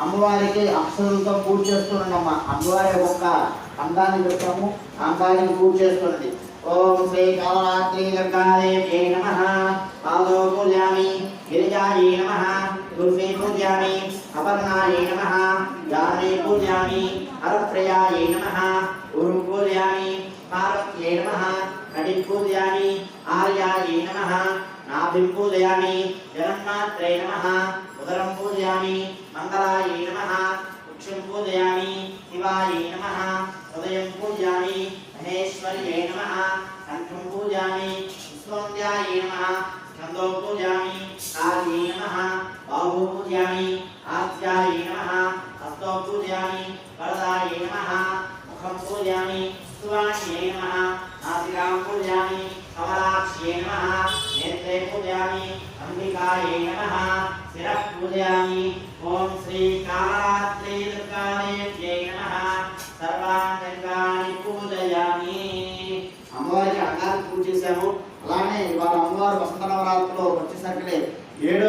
అమ్మవారికి అక్షరంతో పూజ చేస్తున్నాడమ్మ. అమ్మవారి యొక్క అంగాన్ని చెప్తాము, అంగాన్ని పూజ చేస్తున్నది. ఓం శ్రీ కాళరాత్రి దుర్గాదేవ్యై నమః. పాదో పూజయామి, గిరిజాయై నమః. తులసీ పూజయామి, అపర్ణాయై నమః. జానే పూజయామి, హరప్రియాయై నమః. గురు పూజయామి, పార్వత్యై నమః. నడి పూజయామి, ఆర్యాయై నమః. నాభిం పూజయామి, జగన్మాత్రే నమః. ఉదరం పూజయామి, మంగళాయై నమః. ఉక్షం పూజయామి, శివాయై నమః. హృదయం పూజయామి, మహేశ్వర్యై నమః. కంఠం పూజయామి, విష్ణుంద్యాయై నమః. స్కందో పూజయామి, కాళ్యై నమః. బాహు పూజయామి, ఆస్యాయై నమః. హస్తో పూజయామి, వరదాయై నమః. ముఖం పూజయామి, సువాణ్యై నమః. నాసికాం పూజయామి, కమలాక్ష్యై నమః. నేత్రే పూజయామి, అంబికాయై నమః. శిరః పూజయామి, ఓం శ్రీ కాళరాత్రి దుర్గాదేవ్యై నమః. సర్వాంగాని పూజయామి. అమ్మవారికి అంగాన్ని పూజ చేశాము. అలానే ఇవాళ అమ్మవారు వసంత నవరాత్రిలో వచ్చేసరికి ఏడో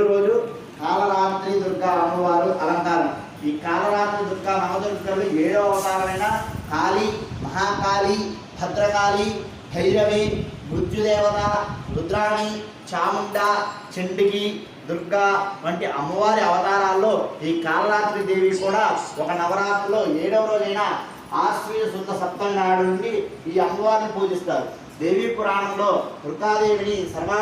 రోజు కాళరాత్రి దుర్గా అమ్మవారు అలంకారం. ఈ కాళరాత్రి దుర్గా నవదుర్గలు 7వ అవతారమైన కాళీ, మహాకాళి, భద్రకాళి, భైరవి, మృత్యుదేవత, రుద్రాణి, చాముండ, చండికి, దుర్గా వంటి అమ్మవారి అవతారాల్లో ఈ కాళరాత్రి దేవి కూడా ఒక నవరాత్రిలో 7వ రోజైన ఆశ్వీజ శుద్ధ సప్తమి నాడు నుండి ఈ అమ్మవారిని పూజిస్తారు. దేవీ పురాణంలో దుర్గాదేవిని సర్వాంగ